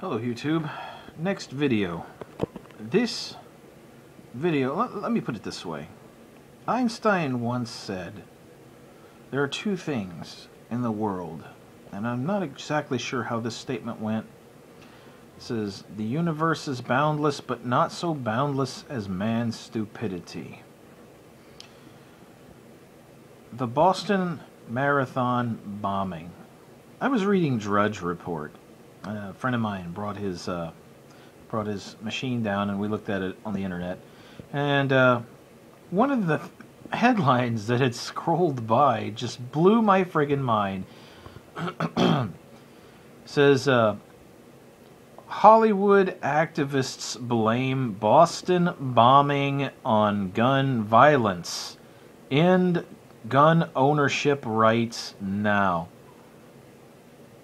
Hello YouTube. Next video. This video, let me put it this way. Einstein once said, there are two things in the world, and I'm not exactly sure how this statement went. It says, the universe is boundless, but not so boundless as man's stupidity. The Boston Marathon bombing. I was reading Drudge Report. A friend of mine brought his machine down, and we looked at it on the internet. And one of the headlines that had scrolled by just blew my friggin' mind. Says, Hollywood activists blame Boston bombing on gun violence. End gun ownership rights now.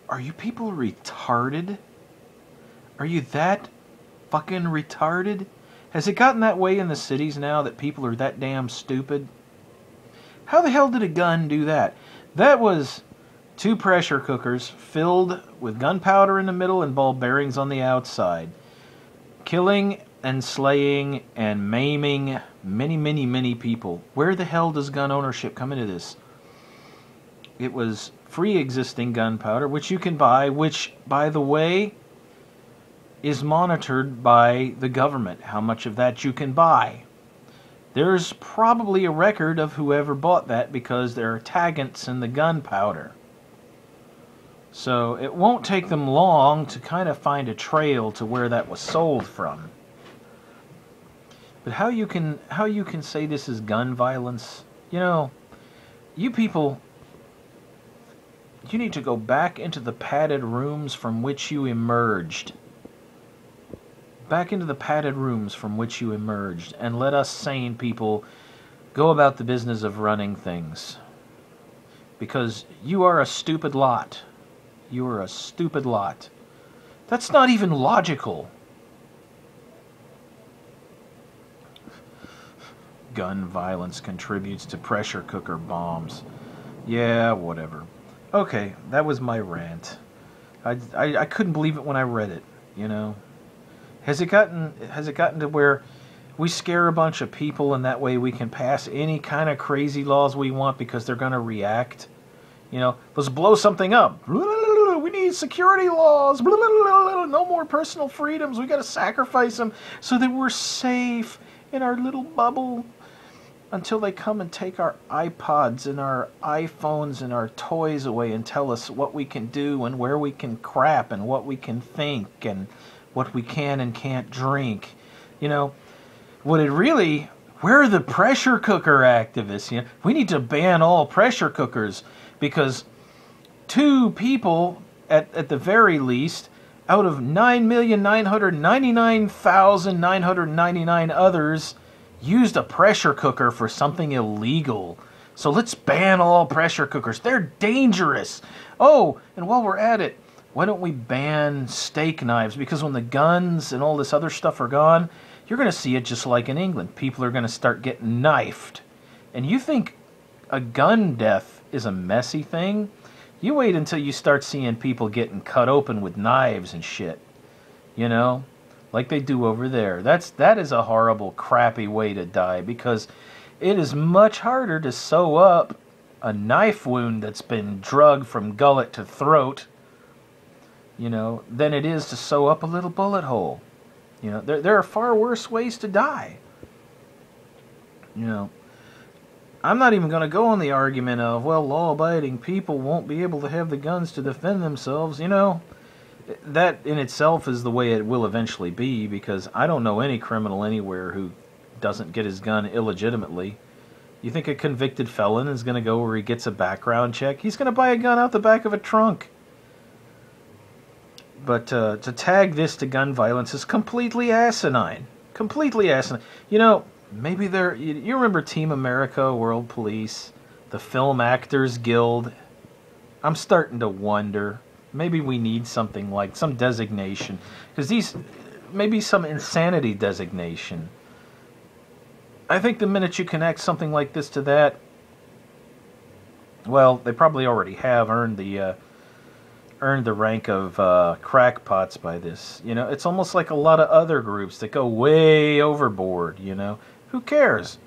Are you people retarded? Are you that fucking retarded? Has it gotten that way in the cities now that people are that damn stupid? How the hell did a gun do that? That was two pressure cookers filled with gunpowder in the middle and ball bearings on the outside. Killing and slaying and maiming many people. Where the hell does gun ownership come into this? It was free existing gunpowder, which you can buy, which, by the way, is monitored by the government, how much of that you can buy. There's probably a record of whoever bought that because there are taggants in the gunpowder. So it won't take them long to kind of find a trail to where that was sold from. But how you can say this is gun violence? You know, you people, you need to go back into the padded rooms from which you emerged. Back into the padded rooms from which you emerged, and let us sane people go about the business of running things. Because you are a stupid lot. You are a stupid lot. That's not even logical. Gun violence contributes to pressure cooker bombs. Yeah, whatever. Okay, that was my rant. I couldn't believe it when I read it, you know. Has it gotten to where we scare a bunch of people and that way we can pass any kind of crazy laws we want because they're going to react? You know, let's blow something up. We need security laws. No more personal freedoms. We got to sacrifice them so that we're safe in our little bubble. Until they come and take our iPods and our iPhones and our toys away and tell us what we can do and where we can crap and what we can think and what we can and can't drink. You know, where are the pressure cooker activists? You know, we need to ban all pressure cookers because two people, at the very least, out of 9,999,999 others, used a pressure cooker for something illegal. So let's ban all pressure cookers. They're dangerous. Oh, and while we're at it, why don't we ban steak knives? Because when the guns and all this other stuff are gone, you're going to see it just like in England. People are going to start getting knifed. And you think a gun death is a messy thing? You wait until you start seeing people getting cut open with knives and shit. You know? Like they do over there. That is a horrible, crappy way to die because it is much harder to sew up a knife wound that's been drugged from gullet to throat, you know, than it is to sew up a little bullet hole. You know, there are far worse ways to die. You know, I'm not even going to go on the argument of, well, law-abiding people won't be able to have the guns to defend themselves, you know. That in itself is the way it will eventually be, because I don't know any criminal anywhere who doesn't get his gun illegitimately. You think a convicted felon is going to go where he gets a background check? He's going to buy a gun out the back of a trunk. But to tag this to gun violence is completely asinine. Completely asinine. You know, maybe you remember Team America, World Police, the Film Actors Guild? I'm starting to wonder. Maybe we need something like some designation. Because maybe some insanity designation. I think the minute you connect something like this to that, well, they probably already have earned earned the rank of crackpots by this. You know, it's almost like a lot of other groups that go way overboard, you know. Who cares?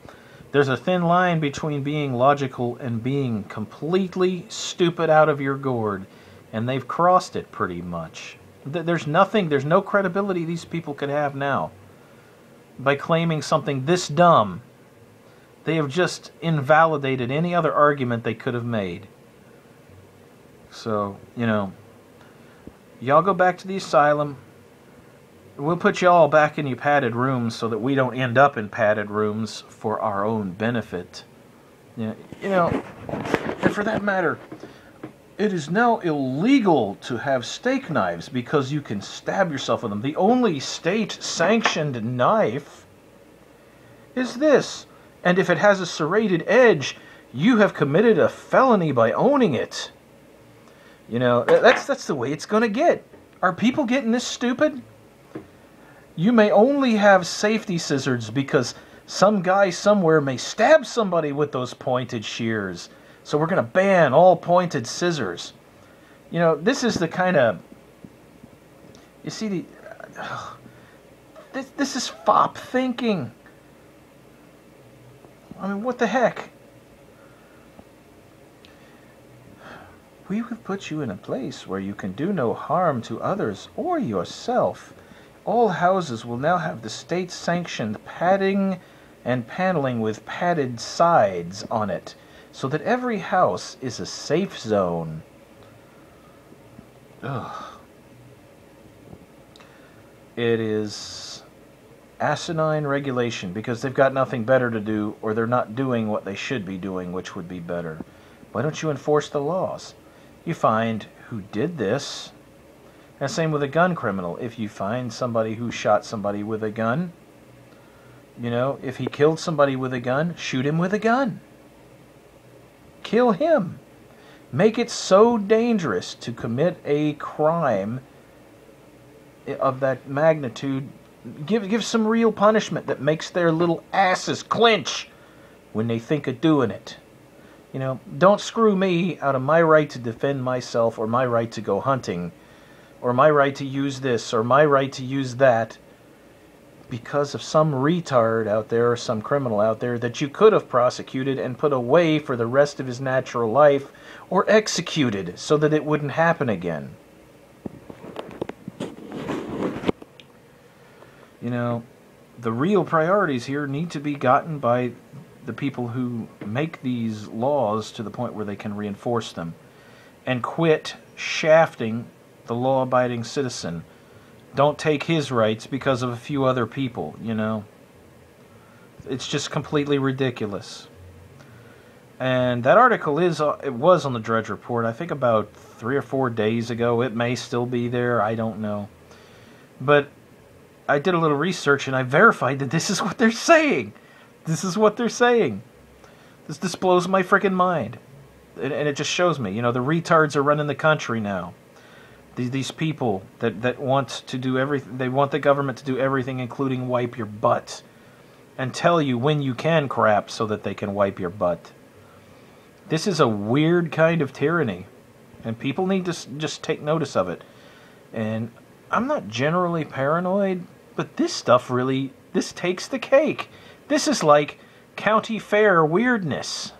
There's a thin line between being logical and being completely stupid out of your gourd, and they've crossed it pretty much. There's no credibility these people could have now. By claiming something this dumb, they have just invalidated any other argument they could have made. So, you know, y'all go back to the asylum. We'll put y'all back in your padded rooms so that we don't end up in padded rooms for our own benefit. You know, and for that matter, it is now illegal to have steak knives because you can stab yourself with them. The only state-sanctioned knife is this. And if it has a serrated edge, you have committed a felony by owning it. You know, that's the way it's going to get. Are people getting this stupid? You may only have safety scissors because some guy somewhere may stab somebody with those pointed shears. So we're going to ban all pointed scissors. You know, this is the kind of... You see, this is fop thinking. I mean, what the heck? We will put you in a place where you can do no harm to others or yourself. All houses will now have the state-sanctioned padding and paneling with padded sides on it, so that every house is a safe zone. Ugh. It is asinine regulation because they've got nothing better to do, or they're not doing what they should be doing, which would be better. Why don't you enforce the laws? You find who did this. And same with a gun criminal. If you find somebody who shot somebody with a gun, you know, if he killed somebody with a gun, shoot him with a gun. Kill him. Make it so dangerous to commit a crime of that magnitude. Give some real punishment that makes their little asses clench when they think of doing it. You know, don't screw me out of my right to defend myself, or my right to go hunting, or my right to use this, or my right to use that, because of some retard out there, or some criminal out there, that you could have prosecuted and put away for the rest of his natural life, or executed, so that it wouldn't happen again. You know, the real priorities here need to be gotten by the people who make these laws to the point where they can reinforce them, and quit shafting the law-abiding citizen. Don't take his rights because of a few other people, you know. It's just completely ridiculous. And that article it was on the Drudge Report, I think about 3 or 4 days ago. It may still be there, I don't know. But I did a little research and I verified that this is what they're saying. This is what they're saying. This blows my freaking mind. And it just shows me, you know, the retards are running the country now. These people that want to do everything, they want the government to do everything, including wipe your butt. And tell you when you can crap so that they can wipe your butt. This is a weird kind of tyranny. And people need to just take notice of it. And I'm not generally paranoid, but this stuff really, this takes the cake. This is like county fair weirdness.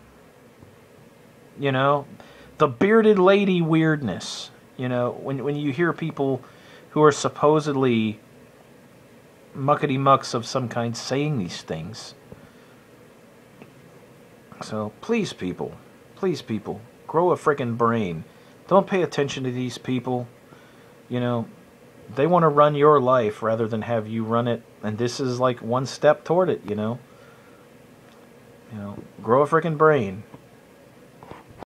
You know, the bearded lady weirdness. You know, when you hear people who are supposedly muckety-mucks of some kind saying these things. So, please people, grow a frickin' brain. Don't pay attention to these people. You know, they want to run your life rather than have you run it, and this is like one step toward it, you know. Grow a frickin' brain.